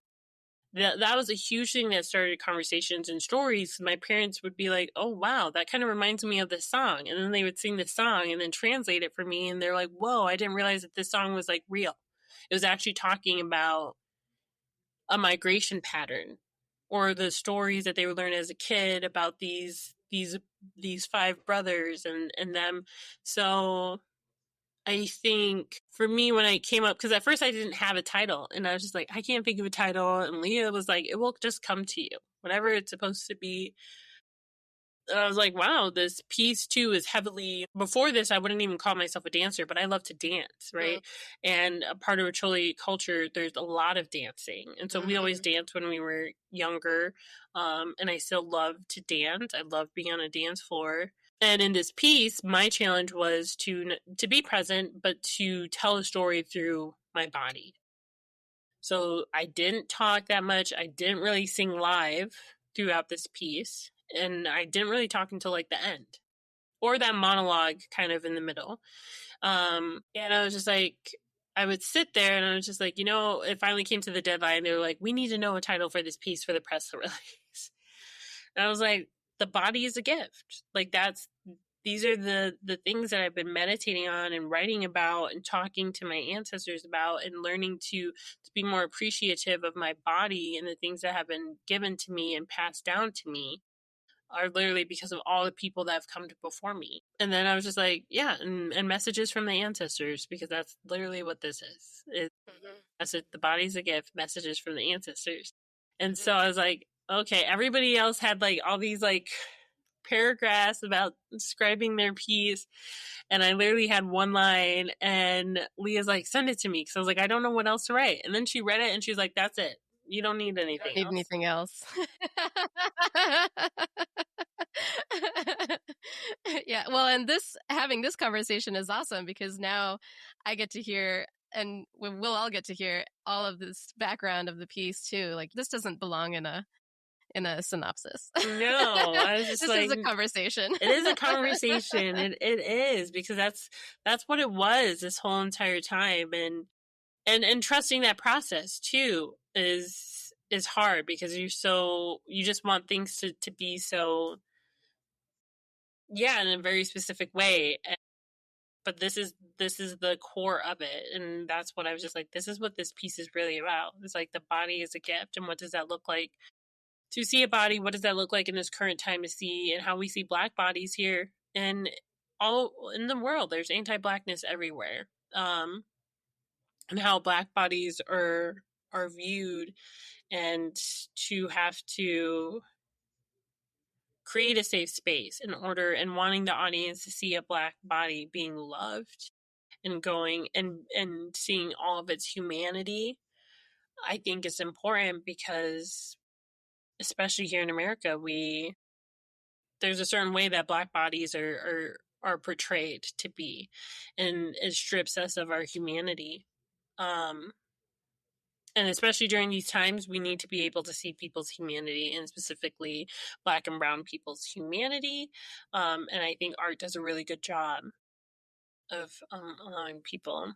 that was a huge thing that started conversations and stories. My parents would be like, oh, wow, that kind of reminds me of this song. And then they would sing the song and then translate it for me. And they're like, whoa, I didn't realize that this song was like real. It was actually talking about a migration pattern or the stories that they would learn as a kid about these five brothers and them. So I think for me, when I came up, because at first I didn't have a title and I was just like, I can't think of a title. And Leah was like, it will just come to you, whatever it's supposed to be. And I was like, wow, this piece too is heavily, before this, I wouldn't even call myself a dancer, but I love to dance, right? And a part of a Chole culture, there's a lot of dancing. And so we always danced when we were younger. And I still love to dance. I love being on a dance floor. And in this piece, my challenge was to be present, but to tell a story through my body. So I didn't talk that much. I didn't really sing live throughout this piece. And I didn't really talk until like the end or that monologue kind of in the middle. And I was just like, I would sit there and I was just like, it finally came to the deadline. They were like, we need to know a title for this piece for the press release. And I was like, the body is a gift. Like these are the things that I've been meditating on and writing about and talking to my ancestors about and learning to be more appreciative of my body and the things that have been given to me and passed down to me are literally because of all the people that have come before me. And then I was just like, yeah, and messages from the ancestors, because that's literally what this is. The body's a gift, messages from the ancestors. And so I was like, okay, everybody else had like all these like paragraphs about describing their piece, and I literally had one line, and Leah's like, send it to me, because I was like, I don't know what else to write. And then she read it and she was like, that's it, you don't need anything Need else. anything else. Yeah, well, and having this conversation is awesome because now I get to hear, and we'll all get to hear all of this background of the piece too. Like, this doesn't belong in a synopsis. No, I was just this like, is a conversation. It is a conversation. It is, because that's what it was this whole entire time. And trusting that process too is hard, because you just want things to be so, yeah, in a very specific way. But this is the core of it, and that's what I was just like, this is what this piece is really about. It's like the body is a gift, and what does that look like to see a body? What does that look like in this current time to see, and how we see Black bodies here and all in the world? There's anti-Blackness everywhere, and how Black bodies are viewed, and to have to create a safe space in order, and wanting the audience to see a Black body being loved and going and seeing all of its humanity, I think is important because, especially here in America, there's a certain way that Black bodies are portrayed to be, and it strips us of our humanity. And especially during these times, we need to be able to see people's humanity, and specifically Black and Brown people's humanity. And I think art does a really good job of allowing people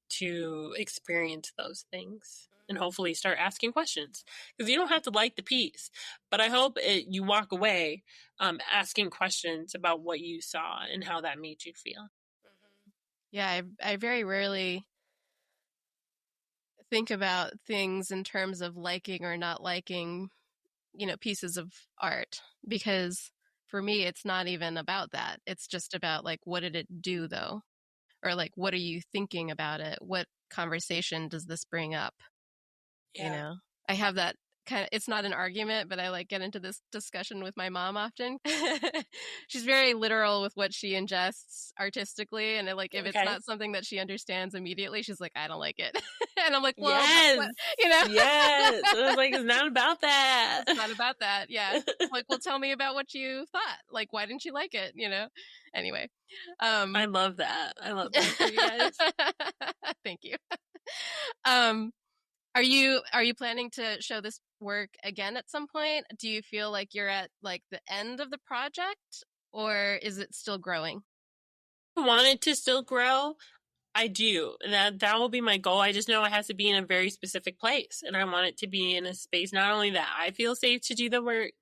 to experience those things and hopefully start asking questions, because you don't have to like the piece, but I hope you walk away asking questions about what you saw and how that made you feel. Yeah, I very rarely think about things in terms of liking or not liking, pieces of art, because for me, it's not even about that. It's just about like, what did it do though? Or like, what are you thinking about it? What conversation does this bring up? Yeah. I have that kind of, it's not an argument, but I like get into this discussion with my mom often. She's very literal with what she ingests artistically, and like if it's Okay. not something that she understands immediately, she's like, I don't like it. And I'm like, well, but Yes. what, Yes. I was like, it's not about that. it's not about that. Yeah. Like, well, tell me about what you thought. Like, why didn't you like it? Anyway. I love that. I love that for you guys. Thank you. um are you planning to show this work again at some point? Do you feel like you're at like the end of the project, or is it still growing? I want it to still grow. I do. That will be my goal. I just know it has to be in a very specific place, and I want it to be in a space not only that I feel safe to do the work,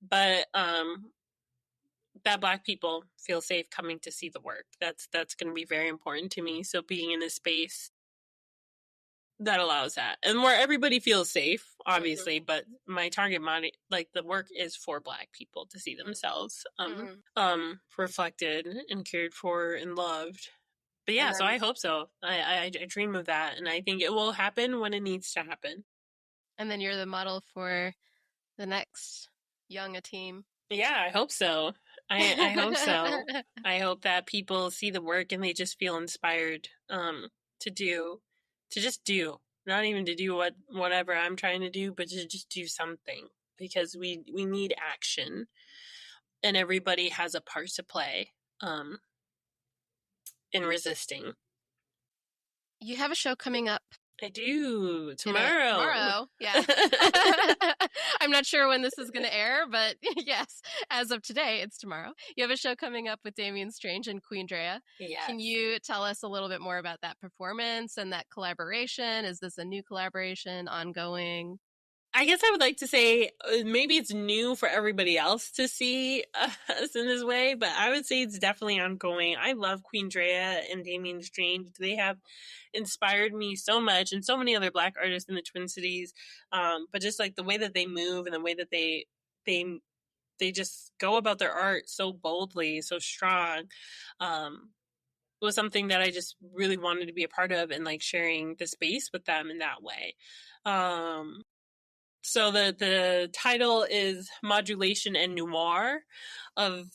but that Black people feel safe coming to see the work. That's going to be very important to me. So being in a space that allows that, and where everybody feels safe, obviously, but my target like the work is for Black people to see themselves reflected and cared for and loved. But yeah, so I hope so. I dream of that, and I think it will happen when it needs to happen. And then you're the model for the next young Atim. Yeah, I hope so. I hope so. I hope that people see the work and they just feel inspired to do, to just do, not even to do whatever I'm trying to do, but to just do something, because we need action, and everybody has a part to play in resisting. You have a show coming up. I do tomorrow. Tomorrow, yeah. I'm not sure when this is going to air, but yes, as of today, it's tomorrow. You have a show coming up with Damien Strange and Queen Drea. Yes. Can you tell us a little bit more about that performance and that collaboration? Is this a new collaboration, ongoing? I guess I would like to say maybe it's new for everybody else to see us in this way, but I would say it's definitely ongoing. I love Queen Drea and Damien Strange. They have inspired me so much, and so many other Black artists in the Twin Cities. But just like the way that they move and the way that they just go about their art so boldly, so strong, was something that I just really wanted to be a part of, and like sharing the space with them in that way. So the title is Modulation and Noir of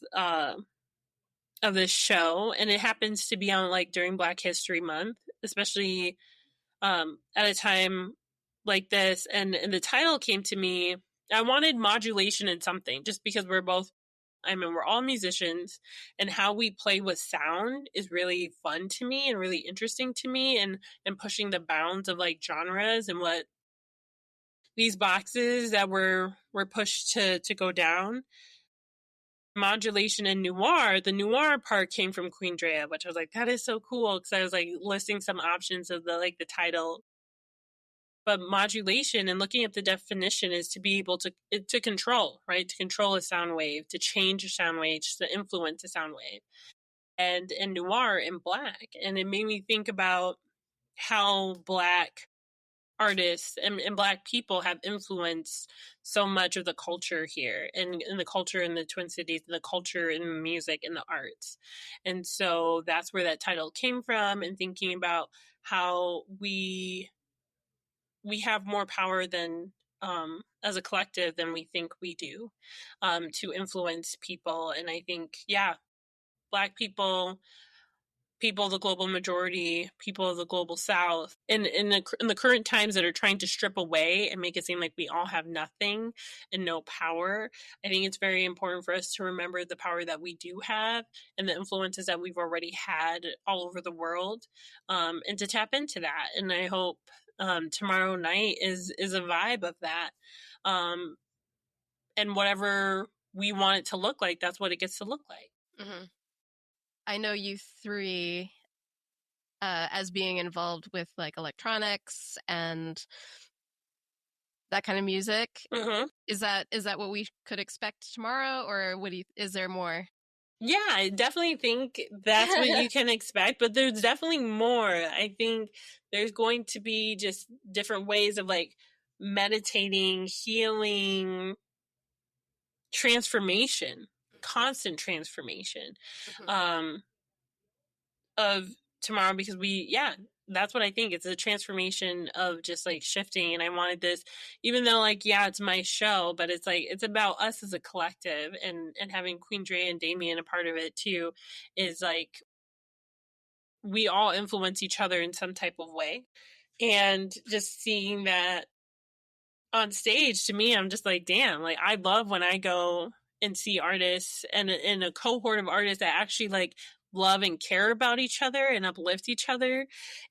this show, and it happens to be on like during Black History Month, especially at a time like this. And the title came to me. I wanted modulation in something, just because we're all musicians, and how we play with sound is really fun to me and really interesting to me, and pushing the bounds of like genres and what these boxes that were pushed to go down. Modulation and noir. The noir part came from Queen Drea, which I was like, that is so cool, because I was like listing some options of the title. But modulation, and looking at the definition, is to be able to control, right? To control a sound wave, to change a sound wave, to influence a sound wave. And noir in Black. And it made me think about how Black artists and Black people have influenced so much of the culture here, and the culture in the Twin Cities, and the culture in music and the arts. And so that's where that title came from, and thinking about how we have more power than as a collective than we think we do, to influence people. And I think, yeah, Black people people of the global majority, people of the global south, in the current times that are trying to strip away and make it seem like we all have nothing and no power. I think it's very important for us to remember the power that we do have and the influences that we've already had all over the world, and to tap into that. And I hope tomorrow night is a vibe of that. And whatever we want it to look like, that's what it gets to look like. Mm-hmm. I know you three as being involved with like electronics and that kind of music. Mm-hmm. Is that what we could expect tomorrow, or is there more? Yeah, I definitely think that's what you can expect, but there's definitely more. I think there's going to be just different ways of like meditating, healing, transformation, constant transformation. Um of tomorrow, because that's what I think. It's a transformation of just like shifting. And I wanted this, even though like, yeah, it's my show, but it's like, it's about us as a collective, and having Queen Dre and Damien a part of it too, is like, we all influence each other in some type of way. And just seeing that on stage, to me, I'm just like, damn, like I love when I go and see artists and in a cohort of artists that actually like love and care about each other and uplift each other.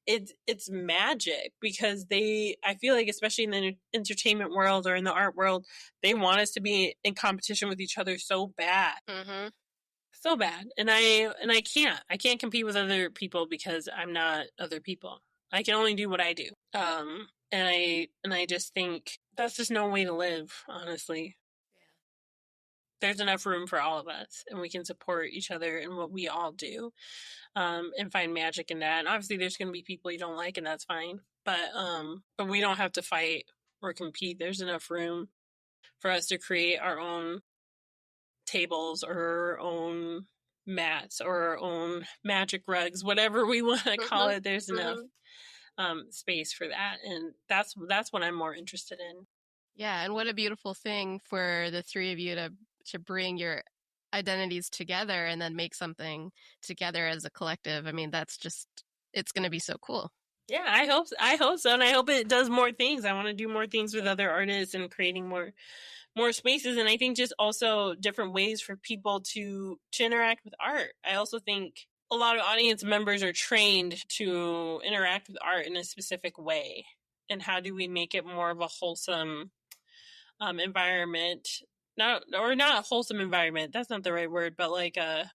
It's magic, because I feel like, especially in the entertainment world or in the art world, they want us to be in competition with each other so bad. Mm-hmm. So bad. And I can't compete with other people because I'm not other people. I can only do what I do. And I just think that's just no way to live, honestly. Yeah. There's enough room for all of us, and we can support each other in what we all do, and find magic in that. And obviously there's going to be people you don't like, and that's fine. But we don't have to fight or compete. There's enough room for us to create our own tables or our own mats or our own magic rugs, whatever we want to call it. There's enough space for that, and that's what I'm more interested in. Yeah, and what a beautiful thing for the three of you to bring your identities together and then make something together as a collective. I mean, it's going to be so cool. Yeah, I hope so, and I hope it does more things. I want to do more things with other artists and creating more spaces. And I think just also different ways for people to interact with art. I also think a lot of audience members are trained to interact with art in a specific way. And how do we make it more of a wholesome environment? Not a wholesome environment. That's not the right word, but like a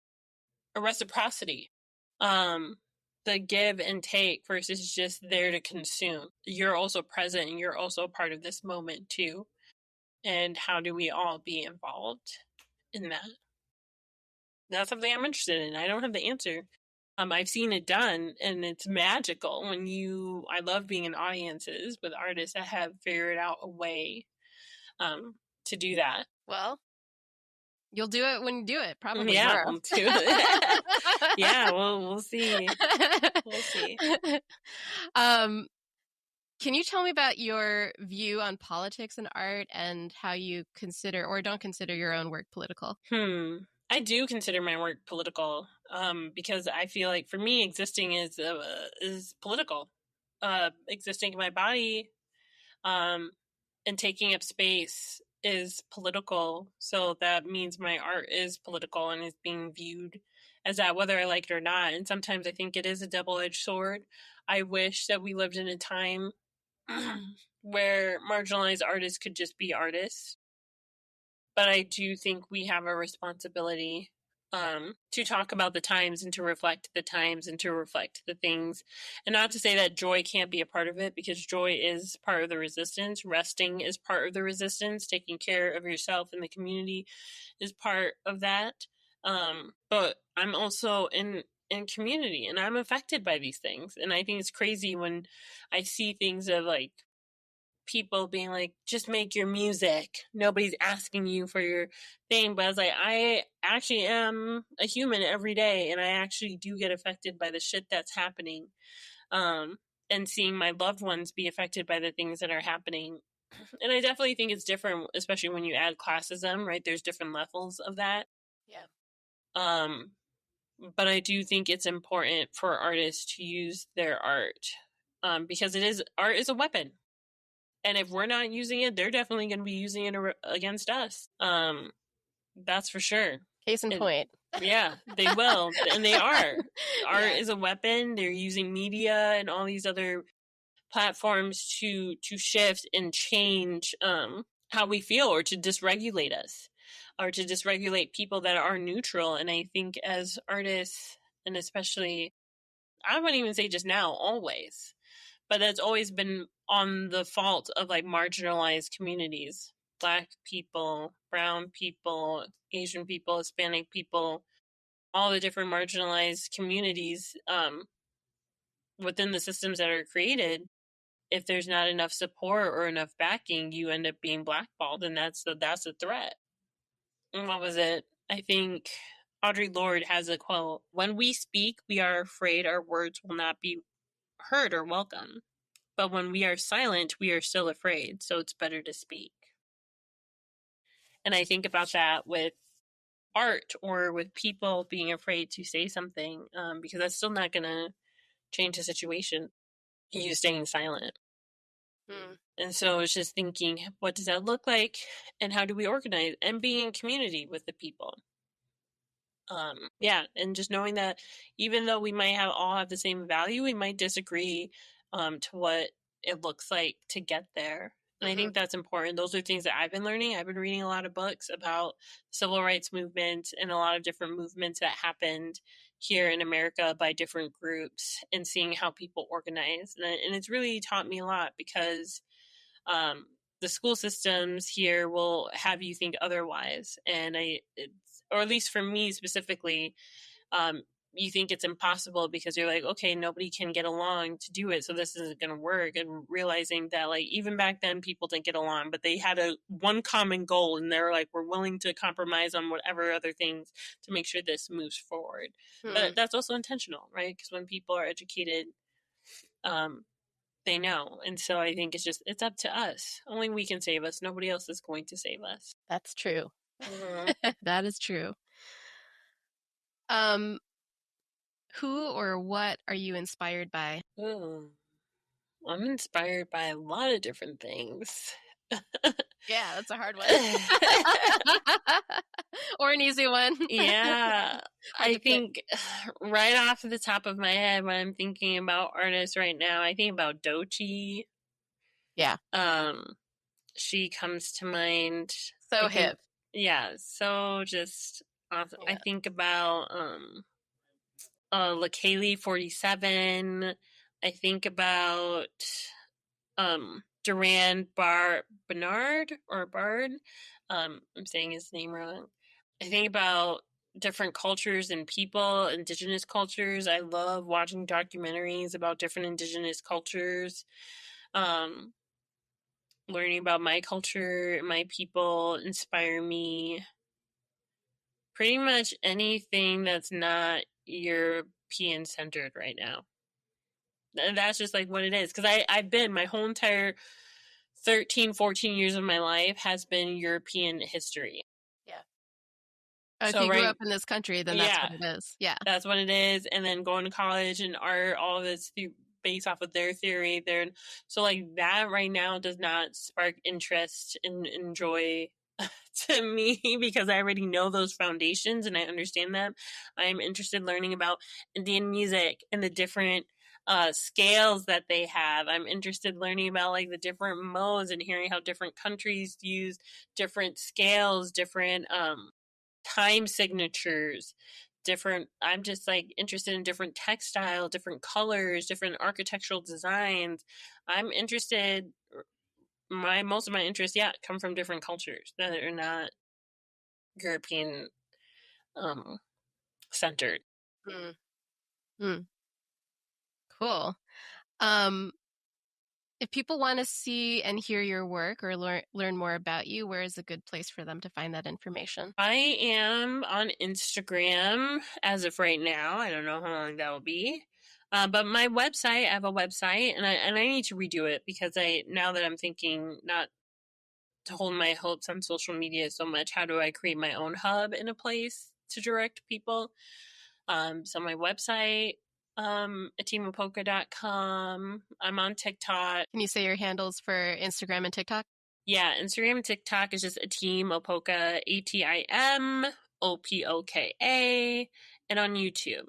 reciprocity. The give and take versus just there to consume. You're also present, and you're also part of this moment too. And how do we all be involved in that? That's something I'm interested in. I don't have the answer. I've seen it done, and it's magical I love being in audiences with artists that have figured out a way to do that. Well, you'll do it when you do it, probably. Yeah, we'll do it. Yeah, we'll see. We'll see. Can you tell me about your view on politics and art, and how you consider or don't consider your own work political? I do consider my work political, because I feel like for me, existing is political. Existing in my body, and taking up space is political. So that means my art is political and is being viewed as that, whether I like it or not. And sometimes I think it is a double-edged sword. I wish that we lived in a time where marginalized artists could just be artists. But I do think we have a responsibility to talk about the times, and to reflect the times, and to reflect the things. And not to say that joy can't be a part of it, because joy is part of the resistance. Resting is part of the resistance. Taking care of yourself and the community is part of that. But I'm also in community, and I'm affected by these things. And I think it's crazy when I see things of like people being like, just make your music. Nobody's asking you for your thing. But I was like, I actually am a human every day, and I actually do get affected by the shit that's happening. And seeing my loved ones be affected by the things that are happening. And I definitely think it's different, especially when you add classism, right? There's different levels of that. Yeah. but I do think it's important for artists to use their art, because art is a weapon. And if we're not using it, they're definitely going to be using it against us. That's for sure. Case in point. Yeah, they will. And they are. Art is a weapon. They're using media and all these other platforms to shift and change how we feel, or to dysregulate us, or to dysregulate people that are neutral. And I think as artists, and especially, I wouldn't even say just now, always, but that's always been on the fault of like marginalized communities, Black people, brown people, Asian people, Hispanic people, all the different marginalized communities within the systems that are created. If there's not enough support or enough backing, you end up being blackballed, and that's a threat. And what was it? I think Audre Lorde has a quote: "When we speak, we are afraid our words will not be heard or welcome. But when we are silent, we are still afraid, so it's better to speak." And I think about that with art, or with people being afraid to say something, because that's still not going to change the situation, you staying silent. And so it's just thinking, what does that look like, and how do we organize, and being in community with the people. And just knowing that even though we might all have the same value, we might disagree to what it looks like to get there. And I think that's important. Those are things that I've been learning. I've been reading a lot of books about the civil rights movement and a lot of different movements that happened here in America by different groups, and seeing how people organize. And it's really taught me a lot, because the school systems here will have you think otherwise. And or at least for me specifically, you think it's impossible because you're like, okay, nobody can get along to do it, so this isn't going to work. And realizing that, like, even back then people didn't get along, but they had one common goal, and they're like, we're willing to compromise on whatever other things to make sure this moves forward. But that's also intentional, right? Because when people are educated, they know. And so I think it's up to us. Only we can save us. Nobody else is going to save us. That's true. That is true. Who or what are you inspired by? Ooh, I'm inspired by a lot of different things. Yeah, that's a hard one. Or an easy one. Yeah. I think right off the top of my head, when I'm thinking about artists right now, I think about Doechii. Yeah. She comes to mind. So hip. Yeah, so just awesome. Yeah. I think about Lakaylee 47. I think about Duran Bernard or Bard. I'm saying his name wrong. I think about different cultures and people, indigenous cultures. I love watching documentaries about different indigenous cultures. Learning about my culture, my people inspire me. Pretty much anything that's not European centered right now. And that's just like what it is. Because I've been, my whole entire 13, 14 years of my life has been European history. Yeah. So, if you grew up in this country, then that's what it is. Yeah. That's what it is. And then going to college and art, all of this based off of their theory. So like that right now does not spark interest and joy to me, because I already know those foundations and I understand them. I am interested in learning about Indian music and the different scales that they have. I'm interested in learning about like the different modes and hearing how different countries use different scales, different time signatures, different. I'm just like interested in different textile, different colors, different architectural designs. I'm interested. Most of my interests, come from different cultures that are not European centered. Cool. If people want to see and hear your work or learn more about you, where is a good place for them to find that information? I am on Instagram as of right now. I don't know how long that will be. But my website, I have a website, and I need to redo it, because now that I'm thinking not to hold my hopes on social media so much, how do I create my own hub in a place to direct people? So my website, atimopoka.com. I'm on TikTok. Can you say your handles for Instagram and TikTok? Yeah, Instagram and TikTok is just Atim Opoka, ATIMOPOKA, and on YouTube.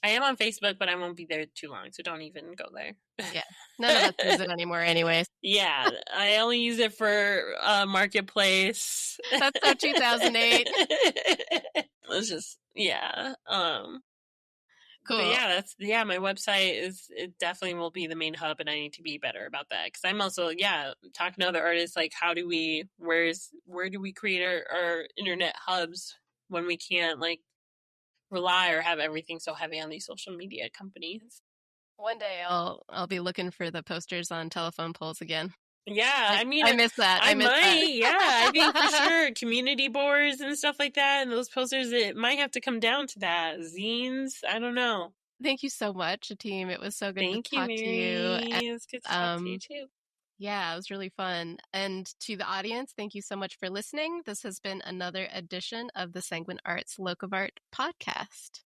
I am on Facebook, but I won't be there too long, so don't even go there. Yeah, none of us use it anymore anyways. Yeah, I only use it for Marketplace. That's so 2008. Let's just, yeah. Cool. But yeah, my website it definitely will be the main hub, and I need to be better about that because I'm also talking to other artists like where do we create our internet hubs when we can't like rely or have everything so heavy on these social media companies. One day I'll be looking for the posters on telephone poles again. Yeah, I mean, I miss that. I miss might. that. Yeah, I think for sure community boards and stuff like that, and those posters, it might have to come down to that. Zines, I don't know. Thank you so much, Atim. It was so good Thank to you, talk to you. Mary. It was good to talk to you too. Yeah, it was really fun. And to the audience, thank you so much for listening. This has been another edition of the Sanguine Arts Locavart podcast.